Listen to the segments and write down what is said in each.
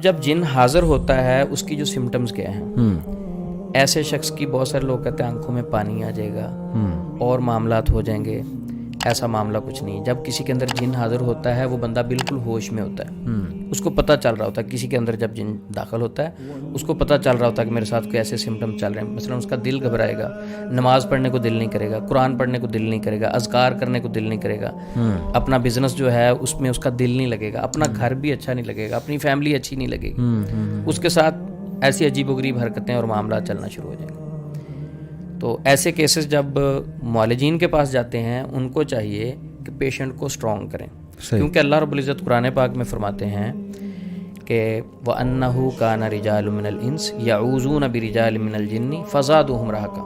जब जिन हाजिर होता है उसकी जो सिम्टम्स क्या हैं, ऐसे शख्स की बहुत सारे लोग कहते हैं आंखों में पानी आ जाएगा और मामलात हो जाएंगे, ऐसा मामला कुछ नहीं। जब किसी के अंदर जिन हाजिर होता है वो बंदा बिल्कुल होश में होता है, उसको पता चल रहा होता है। किसी के अंदर जब जिन दाखिल होता है उसको पता चल रहा होता है कि मेरे साथ कोई ऐसे सिम्टम चल रहे हैं। मसलन उसका दिल घबराएगा, नमाज पढ़ने को दिल नहीं करेगा, कुरान पढ़ने को दिल नहीं करेगा, अज़कार करने को दिल नहीं करेगा, अपना बिजनेस जो है उसमें उसका दिल नहीं लगेगा, अपना घर भी अच्छा नहीं लगेगा, अपनी फैमिली अच्छी नहीं लगेगी, उसके साथ ऐसी अजीबोगरीब हरकतें और मामला चलना शुरू हो जाएंगे। तो ऐसे केसेस जब मुआलिजीन के पास जाते हैं उनको चाहिए कि पेशेंट को स्ट्रॉन्ग करें, क्योंकि अल्लाह रब्बुल इज़्ज़त कुरान पाक में फरमाते हैं कि व अन्नहु काना रिजालुम मिनल इंस यऊज़ून बिरिजालिम मिनल जिन्नी फज़ादुहुम रहका,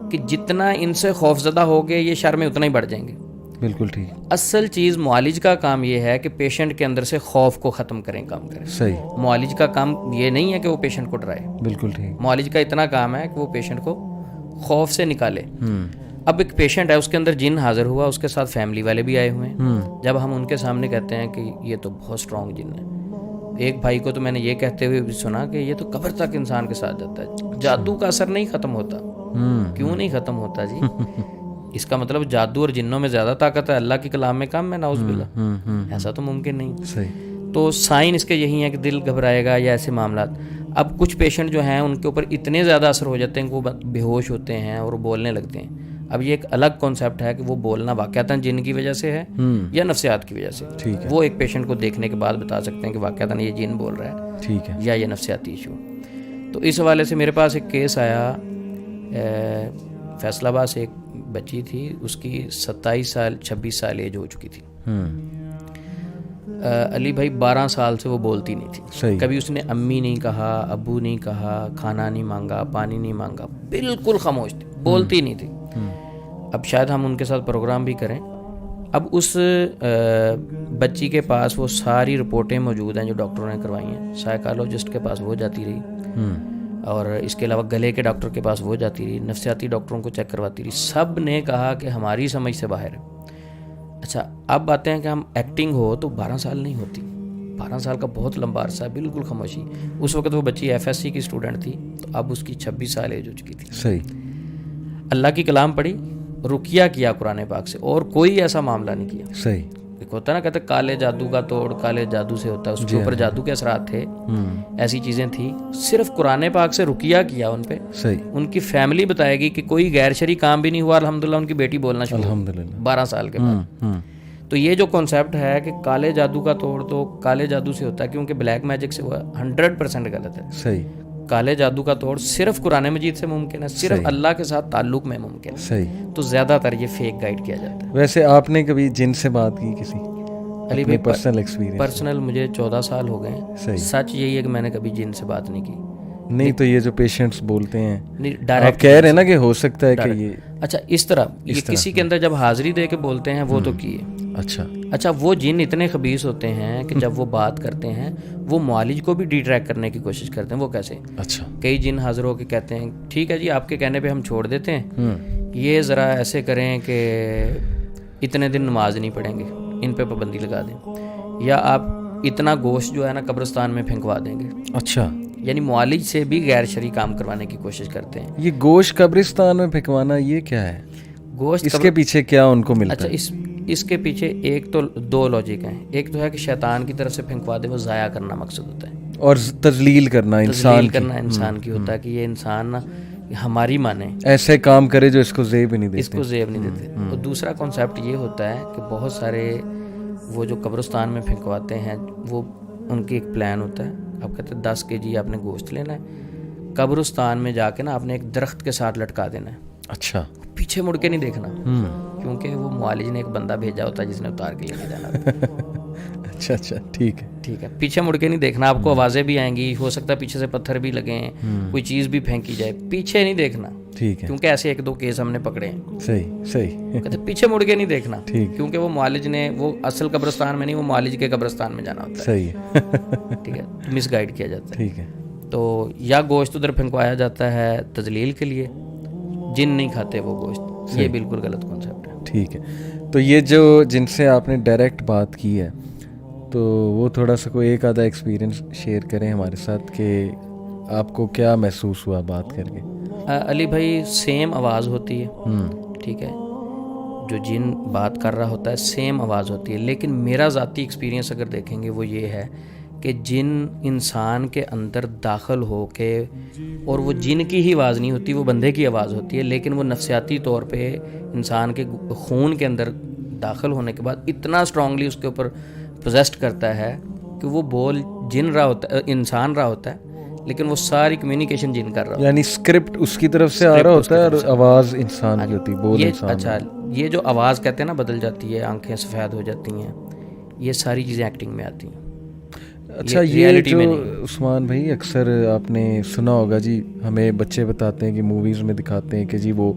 कि जितना इनसे खौफजदा होगे ये शर में उतना ही बढ़ जाएंगे। बिल्कुल ठीक। असल चीज़ मुआलिज का काम ये है कि पेशेंट के अंदर से खौफ को ख़त्म करें, कम करें। सही। मुआलिज का काम ये नहीं है कि वो पेशेंट को डराए, बिल्कुल ठीक। मुआलिज का इतना काम है कि वो पेशेंट को खौफ से निकाले। अब एक पेशेंट है, उसके अंदर जिन हाजिर हुआ, उसके साथ फैमिली वाले भी आए हुए हैं। जब हम उनके सामने कहते हैं कि ये तो बहुत स्ट्रॉन्ग जिन है, एक भाई को तो मैंने ये कहते हुए भी सुना कि ये तो कब्र तक इंसान के साथ जाता है, जादू का असर नहीं ख़त्म होता। क्यों नहीं ख़त्म होता जी? इसका मतलब जादू और जिन्नों में ज़्यादा ताकत है, अल्लाह की कलाम में कम है, नाउज़ुबिल्लाह। ऐसा तो मुमकिन नहीं। सही। तो साइन इसके यही है कि दिल घबराएगा या ऐसे मामलात। अब कुछ पेशेंट जो हैं उनके ऊपर इतने ज़्यादा असर हो जाते हैं कि वो बेहोश होते हैं और बोलने लगते हैं। अब ये एक अलग कॉन्सेप्ट है कि वो बोलना वाक़यातन जिन की वजह से है या नफ्सियात की वजह से। ठीक है। वो एक पेशेंट को देखने के बाद बता सकते हैं कि वाक़यातन ये जिन बोल रहा है, ठीक है, या ये नफ्सियाती इशू। तो इस हवाले से मेरे पास एक केस आया, फैसलाबाद से एक बच्ची थी, उसकी 27 साल 26 साल एज हो चुकी थी। अली भाई 12 साल से वो बोलती नहीं थी। सही। कभी उसने अम्मी नहीं कहा, अब्बू नहीं कहा, खाना नहीं मांगा, पानी नहीं मांगा, बिल्कुल खामोश थी, बोलती नहीं थी। अब शायद हम उनके साथ प्रोग्राम भी करें। अब उस बच्ची के पास वो सारी रिपोर्टें मौजूद हैं जो डॉक्टरों ने करवाई हैं। साइकोलॉजिस्ट के पास वो जाती रही और इसके अलावा गले के डॉक्टर के पास वो जाती रही, नफ्सियाती डॉक्टरों को चेक करवाती रही। सब ने कहा कि हमारी समझ से बाहर है। अच्छा, अब बातें हैं कि हम एक्टिंग हो तो 12 साल नहीं होती। 12 साल का बहुत लंबा अरसा है, बिल्कुल खामोशी। उस वक्त वो बच्ची FSC की स्टूडेंट थी, तो अब उसकी 26 साल एज हो चुकी थी। सही। अल्लाह की कलाम पढ़ी, रुकिया किया कुरान पाक से, और कोई ऐसा मामला नहीं किया। सही। एक होता है ना, कहते काले जादू का तोड़ काले जादू से होता है, उसके ऊपर जादू के असरात थे, ऐसी चीज़ें थी। सिर्फ कुरान पाक से रुकिया किया उन पे। सही। उनकी फैमिली बताएगी कि कोई गैर शरी काम भी नहीं हुआ, अल्हम्दुलिल्लाह उनकी बेटी बोलना शुरू, अल्हम्दुलिल्लाह, 12 साल के बाद। तो ये जो कॉन्सेप्ट है कि काले जादू का तोड़ तो काले जादू से होता है, क्योंकि ब्लैक मैजिक से हुआ, 100% गलत है। सही। काले जादू का तोड़ सिर्फ कुरान मजीद से मुमकिन है, सिर्फ अल्लाह के साथ ताल्लुक में मुमकिन है। सही। तो ज़्यादातर ये फेक गाइड किया जाता है। वैसे आपने कभी जिन से बात की किसी? अली भाई पर्सनल एक्सपीरियंस? पर्सनल मुझे 14 साल हो गए हैं। सही। सच यही है कि मैंने कभी जिन से बात नहीं की। नहीं तो ये जो पेशेंट्स बोलते हैं, डायरेक्ट आप कह रहे हैं ना कि हो सकता है कि ये, अच्छा इस तरह ये किसी के अंदर जब हाजिरी दे के बोलते हैं वो तो किए। अच्छा, वो जिन इतने खबीस होते हैं कि जब वो बात करते हैं वो मुआलिज को भी डिट्रैक्ट करने की कोशिश करते हैं। वो कैसे? अच्छा, कई जिन हाजिर होकर कहते हैं ठीक है जी, आपके कहने पे हम छोड़ देते हैं, ये ज़रा ऐसे करें कि इतने दिन नमाज नहीं पढ़ेंगे, इन पे पाबंदी लगा दें, या आप इतना गोश्त जो है ना कब्रिस्तान में फेंकवा देंगे। अच्छा, यानी मुआलिज से भी गैर शरी काम करवाने की कोशिश करते हैं। ये गोश्त कब्रिस्तान में फेंकवाना ये क्या है? गोश्त इसके पीछे क्या उनको मिलता है? अच्छा, इसके पीछे एक तो 2 लॉजिक हैं। एक तो है कि शैतान की तरफ से फेंकवा दे, वो ज़ाया करना मकसद होता है, और तजलील करना इंसान की होता है कि ये इंसान ना हमारी माने, ऐसे काम करे जो इसको ज़ेब नहीं देते। और दूसरा कॉन्सेप्ट ये होता है कि बहुत सारे वो जो कब्रिस्तान में फेंकवाते हैं, वो उनकी एक प्लान होता है। आप कहते हैं 10 kg आपने गोश्त लेना है, कब्रिस्तान में जाके ना आपने एक दरख्त के साथ लटका देना है। अच्छा, पीछे मुड़ के नहीं देखना, क्योंकि वो मुआलिज ने एक बंदा भेजा होता है जिसने उतार के लेके जाना होता है। अच्छा, ठीक है। पीछे मुड़ के नहीं देखना। आपको आवाज़ें भी आएंगी, हो सकता है पीछे से पत्थर भी लगे, कोई चीज़ भी फेंकी जाए, पीछे नहीं देखना। ठीक है, क्योंकि ऐसे 1-2 केस हमने पकड़े हैं। सही। कहते पीछे मुड़ के नहीं देखना, ठीक, क्योंकि वो मुआलिज ने, वो असल कब्रिस्तान में नहीं, वो मुआलिज के कब्रिस्तान में जाना होता है। सही है। ठीक है, मिसगाइड किया जाता है। ठीक है। तो या गोश्त उधर फेंकवाया जाता है तजलील के लिए, जिन नहीं खाते वो गोश्त, ये बिल्कुल गलत कॉन्सेप्ट है। ठीक है। तो ये जो जिनसे आपने डायरेक्ट बात की है, तो वो थोड़ा सा कोई एक आधा एक्सपीरियंस शेयर करें हमारे साथ कि आपको क्या महसूस हुआ बात करके। अली भाई, सेम आवाज़ होती है, ठीक है, जो जिन बात कर रहा होता है सेम आवाज़ होती है, लेकिन मेरा ज़ाती एक्सपीरियंस अगर देखेंगे वो ये है कि जिन इंसान के अंदर दाखिल हो के, और वो जिन की ही आवाज़ नहीं होती, वो बंदे की आवाज़ होती है, लेकिन वो नफसियाती तौर पे इंसान के खून के अंदर दाखिल होने के बाद इतना स्ट्रांगली उसके ऊपर पोजेस्ट करता है कि वो बोल जिन रहा होता है, इंसान रहा होता है, लेकिन वो सारी कम्युनिकेशन जिन कर रहा होता है। यानी स्क्रिप्ट उसकी तरफ से आ रहा होता है और आवाज़ इंसान की होती है, बोल ये इंसान। अच्छा, ये जो आवाज़ कहते हैं ना बदल जाती है, आंखें सफ़ेद हो जाती हैं, ये सारी चीज़ें एक्टिंग में आती हैं। अच्छा, ये जो उस्मान भाई अक्सर आपने सुना होगा जी, हमें बच्चे बताते हैं कि मूवीज़ में दिखाते हैं कि जी वो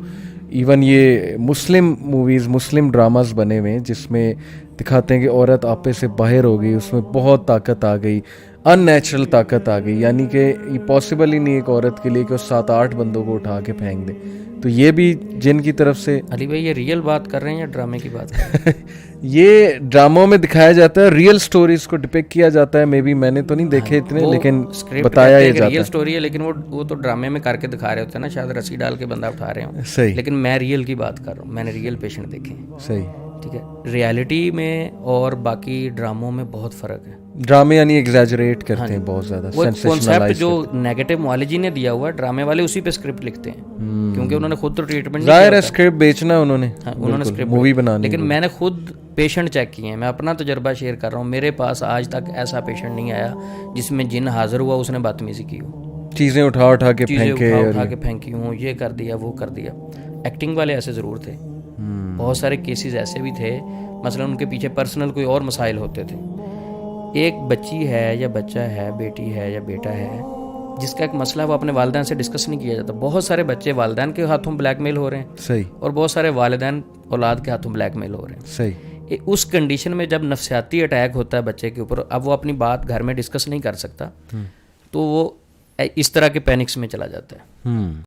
इवन ये मुस्लिम मूवीज़, मुस्लिम ड्रामास बने हुए हैं जिसमें दिखाते हैं कि औरत आपे से बाहर हो गई, उसमें बहुत ताकत आ गई, अननेचुरल ताकत आ गई, यानी कि ये पॉसिबल ही नहीं एक औरत के लिए कि वो 7-8 बंदों को उठा के फेंक दे। तो ये भी जिन की तरफ से। अली भाई, ये रियल बात कर रहे हैं या ड्रामे की बात कर रहे हैं? ये ड्रामों में दिखाया जाता है, रियल स्टोरीज को डिपिक्ट किया जाता है। मे बी मैंने तो नहीं देखे इतने, लेकिन बताया ये जाता रियल स्टोरी है, लेकिन वो तो ड्रामे में करके दिखा रहे होते हैं ना, शायद रस्सी डाल के बंदा उठा रहे हो। सही। लेकिन मैं रियल की बात कर रहा हूँ, मैंने रियल पेशेंट देखे हैं। सही, ठीक है। रियलिटी में और बाकी ड्रामों में बहुत फ़र्क है। ड्रामे यानी एग्जैजरेट करते हैं बहुत ज़्यादा, वो कॉन्सेप्ट जो नेगेटिव मुआलिजी ने दिया हुआ है, ड्रामे वाले उसी पे स्क्रिप्ट लिखते हैं, क्योंकि उन्होंने खुद तो ट्रीटमेंट जाहिर है स्क्रिप्ट बेचना उन्होंने, उन्होंने स्क्रिप्ट मूवी बनानी। लेकिन मैंने खुद पेशेंट चेक किए हैं, मैं अपना तजर्बा शेयर कर रहा हूँ। मेरे पास आज तक ऐसा पेशेंट नहीं आया जिसमें जिन हाजिर हुआ उसने बदतमीजी की हो, चीज़ें उठा के फेंकी हूँ, ये कर दिया, वो कर दिया। एक्टिंग वाले ऐसे ज़रूर थे, बहुत सारे केसेस ऐसे भी थे, मसलन उनके पीछे पर्सनल कोई और मसाइल होते थे। एक बच्ची है या बच्चा है, बेटी है या बेटा है, जिसका एक मसला वो अपने वालिदैन से डिस्कस नहीं किया जाता। बहुत सारे बच्चे वालिदैन के हाथों ब्लैकमेल हो रहे हैं, सही, और बहुत सारे वालिदैन औलाद के हाथों ब्लैकमेल हो रहे हैं, सही। उस कंडीशन में जब नफसियाती अटैक होता है बच्चे के ऊपर, अब वो अपनी बात घर में डिस्कस नहीं कर सकता, तो वो इस तरह के पैनिक्स में चला जाता है।